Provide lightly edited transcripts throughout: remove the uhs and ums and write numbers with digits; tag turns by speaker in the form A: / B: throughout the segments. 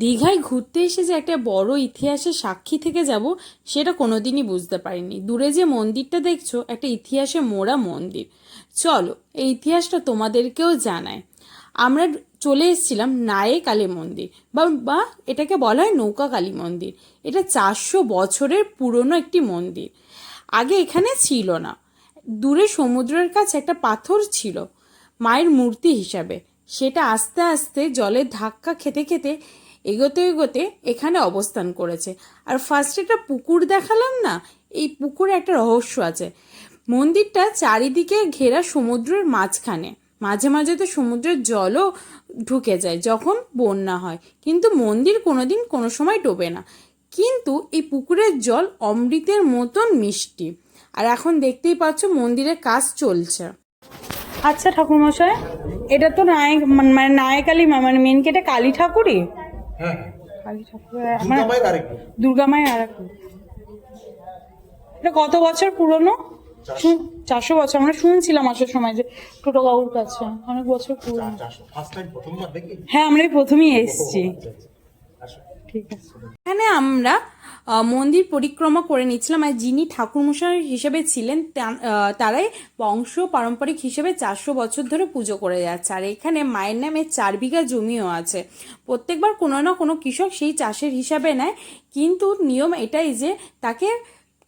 A: দীঘায় ঘুরতে এসে যে একটা বড় ইতিহাসের সাক্ষী থেকে যাব সেটা কোনোদিনই বুঝতে পারিনি। দূরে যে মন্দিরটা দেখছো একটা ইতিহাসে মোড়া মন্দির। চলো এই ইতিহাসটা তোমাদেরকেও জানায়। আমরা চলে এসেছিলাম নায়ে কালী মন্দির বা বা এটাকে বলা হয় নৌকা কালী মন্দির। এটা 400 বছরের পুরনো একটি মন্দির। আগে এখানে ছিল না। দূরে সমুদ্রের কাছে একটা পাথর ছিল মায়ের মূর্তি হিসাবে। সেটা আস্তে আস্তে জলের ধাক্কা খেতে খেতে এগোতে এগোতে এখানে অবস্থান করেছে। আর ফার্স্টে একটা পুকুর দেখালাম না, এই পুকুরে একটা রহস্য আছে। মন্দিরটা চারিদিকে ঘেরা সমুদ্রের মাঝখানে। মাঝে মাঝে তো সমুদ্রের জলও ঢুকে যায় যখন বন্যা হয়, কিন্তু মন্দির কোনোদিন কোনো সময় ডোবে না। কিন্তু এই পুকুরের জল অমৃতের মতন মিষ্টি। আর এখন দেখতেই পাচ্ছ মন্দিরের কাজ চলছে। আচ্ছা ঠাকুরমশাই, এটা তো নায়ক মানে নায়কালী মানে মেন গেটে কালী ঠাকুরই।
B: হ্যাঁ,
A: কালী ঠাকুর
B: দুর্গা মায়ের আরেক রূপ।
A: দুর্গা মায়ের আর এক রূপ। এটা কত বছর পুরনো? 400 বছর। আমরা শুনছিলাম আসার সময় যে টোটো বাবুর কাছে অনেক বছর পুরনো।
B: ফার্স্ট টাইম প্রথমবার দেখি।
A: হ্যাঁ, আমরা প্রথমেই এসেছি। ঠিক আছে, এখানে আমরা মন্দির পরিক্রমা করে নিচ্ছিলাম। আর যিনি ঠাকুরমশাই হিসেবে ছিলেন তারাই বংশ পারম্পরিক হিসেবে 400 বছর ধরে পুজো করে যাচ্ছে। আর এখানে মায়ের নামে 4 বিঘা জমিও আছে। প্রত্যেকবার কোনো না কোনো কৃষক সেই চাষের হিসাবে নেয়, কিন্তু নিয়ম এটাই যে তাকে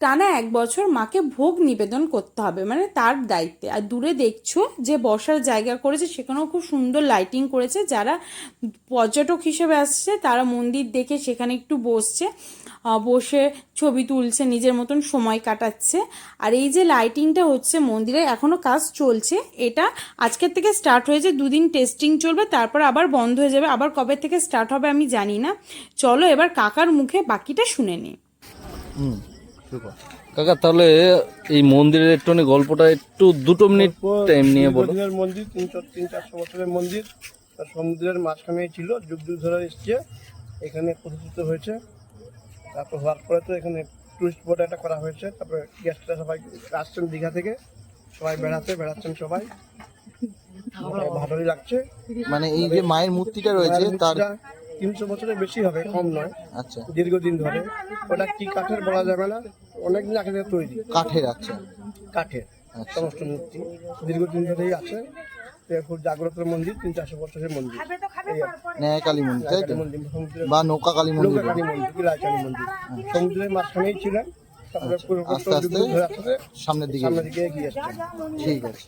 A: টানা 1 বছর মাকে ভোগ নিবেদন করতে হবে, মানে তার দায়িত্বে। আর দূরে দেখছো যে বসার জায়গা করেছে, সেখানেও খুব সুন্দর লাইটিং করেছে। যারা পর্যটক হিসেবে আসছে তারা মন্দির দেখে সেখানে একটু বসছে, বসে ছবি তুলছে, নিজের মতন সময় কাটাচ্ছে। আর এই যে লাইটিংটা হচ্ছে মন্দিরে এখনো কাজ চলছে। এটা আজকের থেকে স্টার্ট হয়েছে, 2 দিন টেস্টিং চলবে, তারপর আবার বন্ধ হয়ে যাবে। আবার কবে থেকে স্টার্ট হবে আমি জানি না। চলো এবার কাকার মুখে বাকিটা শুনে নিই।
C: কাকা, তাহলে এই মন্দিরের একটু গল্পটা একটু 2 মিনিট টাইম নিয়ে বলো।
B: দীর্ঘদিনের মন্দির, 300-400 বছরের মন্দির। তার সমুদ্রের মাঝখানেই ছিল, যুগ যুগ ধরে এসছে, এখানে প্রতিষ্ঠিত হয়েছে। তারপর হওয়ার পরে তো এখানে টুরিস্ট বোর্ড একটা করা হয়েছে। তারপরে গেস্টরা সবাই আসছেন দীঘা থেকে, সবাই বেড়াচ্ছেন সবাই, ভালোই লাগছে।
C: মানে এই যে মায়ের মূর্তিটা রয়েছে তার
B: 300 বছরের বেশি হবে, কম নয়।
C: আচ্ছা,
B: দীর্ঘদিন ধরে। ওটা কি কাঠের বলা যাবে না, অনেকদিন আগে থেকে তৈরি।
C: কাঠের। আচ্ছা,
B: কাঠের সমস্ত মূর্তি দীর্ঘদিন ধরেই আছে। খুব জাগ্রত মন্দির, 300-400 বছরের মন্দির।
C: ন্যায় কালী মন্দির, তাই তো?
B: মন্দির
C: বা নৌকা কালী মন্দির,
B: কালী মন্দির, রায়কালী মন্দির সমুদ্রের মাঝখানেই ছিলেন। তারপরে
C: আস্তে আস্তে সামনের দিকে
B: এগিয়ে আসছেন।
C: ঠিক আছে।